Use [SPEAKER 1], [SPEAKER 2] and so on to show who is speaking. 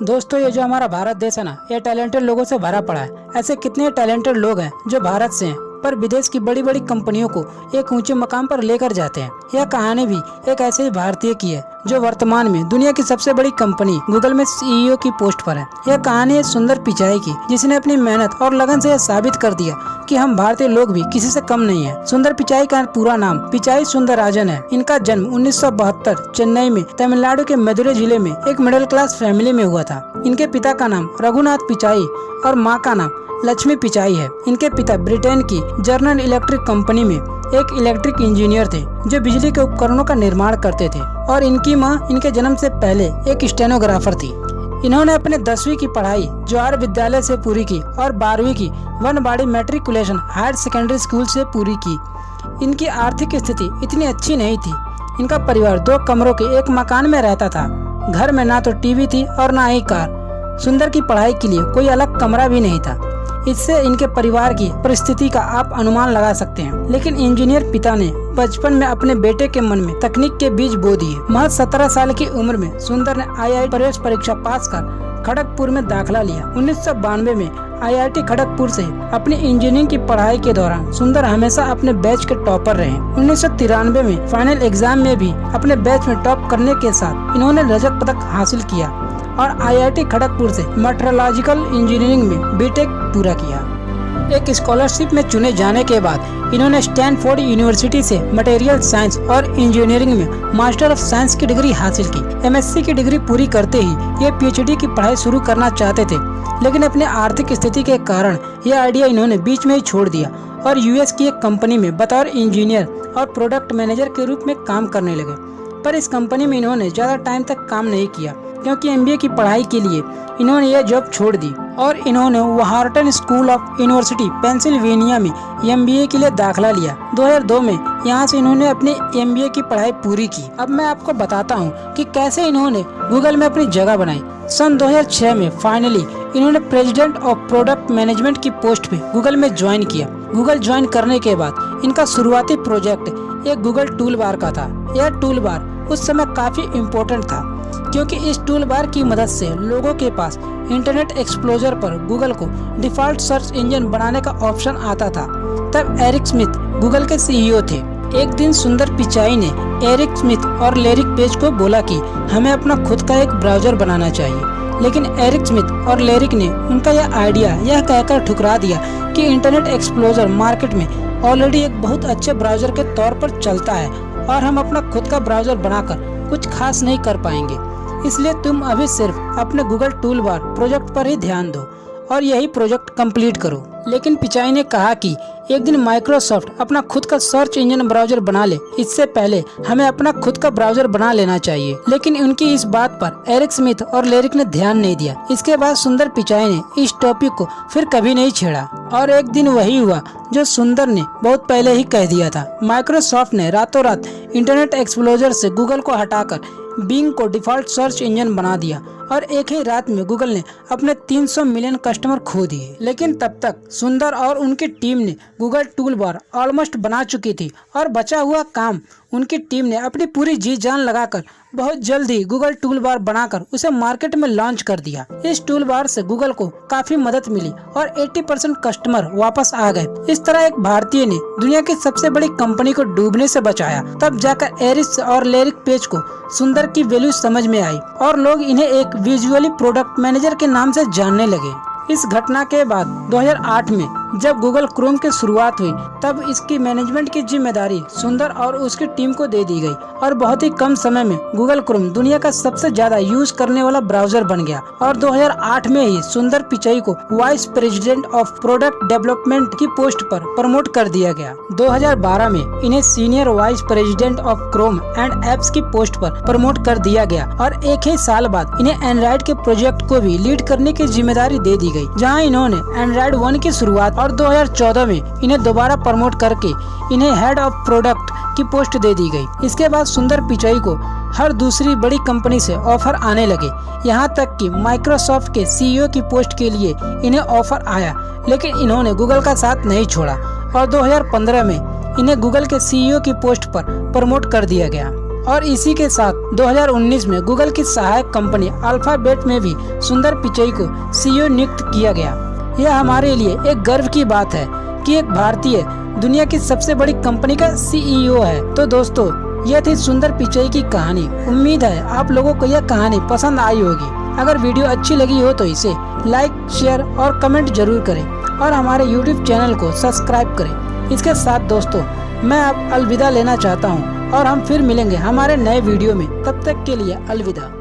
[SPEAKER 1] दोस्तों, ये जो हमारा भारत देश है ना, ये टैलेंटेड लोगों से भरा पड़ा है। ऐसे कितने टैलेंटेड लोग हैं जो भारत से हैं पर विदेश की बड़ी बड़ी कंपनियों को एक ऊंचे मकाम पर लेकर जाते हैं। यह कहानी भी एक ऐसे ही भारतीय की है जो वर्तमान में दुनिया की सबसे बड़ी कंपनी गूगल में सीईओ की पोस्ट पर है। यह कहानी है सुंदर पिचाई की, जिसने अपनी मेहनत और लगन से यह साबित कर दिया कि हम भारतीय लोग भी किसी से कम नहीं है। सुंदर पिचाई का पूरा नाम पिचाई सुंदरराजन है। इनका जन्म 1972 चेन्नई में तमिलनाडु के मदुरै जिले में एक मिडिल क्लास फैमिली में हुआ था। इनके पिता का नाम रघुनाथ पिचाई और माँ का नाम लक्ष्मी पिचाई है। इनके पिता ब्रिटेन की जनरल इलेक्ट्रिक कंपनी में एक इलेक्ट्रिक इंजीनियर थे जो बिजली के उपकरणों का निर्माण करते थे, और इनकी मां इनके जन्म से पहले एक स्टेनोग्राफर थी। इन्होंने अपने 10वीं की पढ़ाई जवाहर विद्यालय से पूरी की और 12वीं की Vanwadi matriculation higher secondary school से पूरी की। इनकी आर्थिक स्थिति इतनी अच्छी नहीं थी। इनका परिवार 2 कमरों के एक मकान में रहता था। घर में ना तो टीवी थी और ना ही कार। सुंदर की पढ़ाई के लिए कोई अलग कमरा भी नहीं था। इससे इनके परिवार की परिस्थिति का आप अनुमान लगा सकते हैं। लेकिन इंजीनियर पिता ने बचपन में अपने बेटे के मन में तकनीक के बीज बो दिए। महज 17 साल की उम्र में सुंदर ने आईआईटी प्रवेश परीक्षा पास कर खड़गपुर में दाखिला लिया। 1992 में आईआईटी खड़गपुर से अपनी इंजीनियरिंग की पढ़ाई के दौरान सुंदर हमेशा अपने बैच के टॉपर रहे। 1993 में फाइनल एग्जाम में भी अपने बैच में टॉप करने के साथ इन्होंने रजत पदक हासिल किया और आईआईटी खड़गपुर से मेट्रोलॉजिकल इंजीनियरिंग में बीटेक पूरा किया। एक स्कॉलरशिप में चुने जाने के बाद इन्होंने स्टैनफोर्ड यूनिवर्सिटी से मटेरियल साइंस और इंजीनियरिंग में मास्टर ऑफ साइंस की डिग्री हासिल की। एमएससी की डिग्री पूरी करते ही ये पीएचडी की पढ़ाई शुरू करना चाहते थे, लेकिन अपने आर्थिक स्थिति के कारण यह आइडिया इन्होंने बीच में ही छोड़ दिया और यूएस की एक कंपनी में बतौर इंजीनियर और प्रोडक्ट मैनेजर के रूप में काम करने लगे। पर इस कंपनी में इन्होंने ज्यादा टाइम तक काम नहीं किया, क्योंकि एमबीए की पढ़ाई के लिए इन्होंने यह जॉब छोड़ दी और इन्होंने Wharton school of university Pennsylvania में एमबीए के लिए दाखिला लिया। 2002 में यहाँ से इन्होंने अपनी एमबीए की पढ़ाई पूरी की। अब मैं आपको बताता हूँ कि कैसे इन्होंने गूगल में अपनी जगह बनाई। सन 2006 में फाइनली इन्होंने प्रेसिडेंट ऑफ प्रोडक्ट मैनेजमेंट की पोस्ट पे गूगल में ज्वाइन किया। गूगल ज्वाइन करने के बाद इनका शुरुआती प्रोजेक्ट एक गूगल टूल बार का था। यह टूल बार उस समय काफी इम्पोर्टेंट था, क्योंकि इस टूल बार की मदद से लोगों के पास इंटरनेट एक्सप्लोरर पर गूगल को डिफॉल्ट सर्च इंजन बनाने का ऑप्शन आता था। तब एरिक स्मिथ गूगल के सीईओ थे। एक दिन सुंदर पिचाई ने एरिक स्मिथ और लैरी पेज को बोला कि हमें अपना खुद का एक ब्राउजर बनाना चाहिए, लेकिन एरिक स्मिथ और लैरी ने उनका यह आइडिया यह कहकर ठुकरा दिया कि इंटरनेट एक्सप्लोरर मार्केट में ऑलरेडी एक बहुत अच्छे ब्राउजर के तौर पर चलता है और हम अपना खुद का ब्राउजर बनाकर कुछ खास नहीं कर पाएंगे। इसलिए तुम अभी सिर्फ अपने गूगल टूल बार प्रोजेक्ट पर ही ध्यान दो और यही प्रोजेक्ट कंप्लीट करो। लेकिन पिचाई ने कहा कि एक दिन माइक्रोसॉफ्ट अपना खुद का सर्च इंजन ब्राउजर बना ले, इससे पहले हमें अपना खुद का ब्राउजर बना लेना चाहिए। लेकिन उनकी इस बात पर एरिक स्मिथ और लैरी ने ध्यान नहीं दिया। इसके बाद सुंदर पिचाई ने इस टॉपिक को फिर कभी नहीं छेड़ा और एक दिन वही हुआ जो सुंदर ने बहुत पहले ही कह दिया था। माइक्रोसॉफ्ट ने रातों रात इंटरनेट एक्सप्लोरर से गूगल को हटाकर बिंग को डिफॉल्ट सर्च इंजन बना दिया और एक ही रात में गूगल ने अपने 300 मिलियन कस्टमर खो दिए। लेकिन तब तक सुंदर और उनकी टीम ने गूगल टूल बार ऑलमोस्ट बना चुकी थी और बचा हुआ काम उनकी टीम ने अपनी पूरी जी जान लगाकर बहुत जल्द ही गूगल टूल बार बनाकर उसे मार्केट में लॉन्च कर दिया। इस टूल बार से गूगल को काफी मदद मिली और 80% कस्टमर वापस आ गए। इस तरह एक भारतीय ने दुनिया की सबसे बड़ी कंपनी को डूबने से बचाया। तब जाकर एरिक और लैरी पेज को सुंदर की वैल्यू समझ में आई और लोग इन्हें एक विजुअली प्रोडक्ट मैनेजर के नाम से जानने लगे। इस घटना के बाद 2008 में जब गूगल क्रोम की शुरुआत हुई, तब इसकी मैनेजमेंट की जिम्मेदारी सुंदर और उसकी टीम को दे दी गई और बहुत ही कम समय में गूगल क्रोम दुनिया का सबसे ज्यादा यूज करने वाला ब्राउजर बन गया। और 2008 में ही सुंदर पिचाई को vice president of product development की पोस्ट पर प्रमोट कर दिया गया। 2012 में इन्हें senior vice president of Chrome and apps की पोस्ट पर प्रमोट कर दिया गया और एक ही साल बाद इन्हें एंड्रॉइड के प्रोजेक्ट को भी लीड करने की जिम्मेदारी दे दी गई, जहां इन्होंने एंड्रॉइड 1 की शुरुआत और 2014 में इन्हें दोबारा प्रमोट करके इन्हें हेड ऑफ प्रोडक्ट की पोस्ट दे दी गई। इसके बाद सुंदर पिचाई को हर दूसरी बड़ी कंपनी से ऑफर आने लगे, यहाँ तक कि माइक्रोसॉफ्ट के सीईओ की पोस्ट के लिए इन्हें ऑफर आया, लेकिन इन्होंने गूगल का साथ नहीं छोड़ा और 2015 में इन्हें गूगल के सीईओ की पोस्ट पर प्रमोट कर दिया गया। और इसी के साथ 2019 में गूगल की सहायक कंपनी अल्फाबेट में भी सुंदर पिचई को CEO नियुक्त किया गया। यह हमारे लिए एक गर्व की बात है कि एक भारतीय दुनिया की सबसे बड़ी कंपनी का CEO है। तो दोस्तों, यह थी सुंदर पिचई की कहानी। उम्मीद है आप लोगों को यह कहानी पसंद आई होगी। अगर वीडियो अच्छी लगी हो तो इसे लाइक, शेयर और कमेंट जरूर करें और हमारे YouTube चैनल को सब्सक्राइब करें। इसके साथ दोस्तों, मैं अब अलविदा लेना चाहता हूं और हम फिर मिलेंगे हमारे नए वीडियो में। तब तक के लिए अलविदा।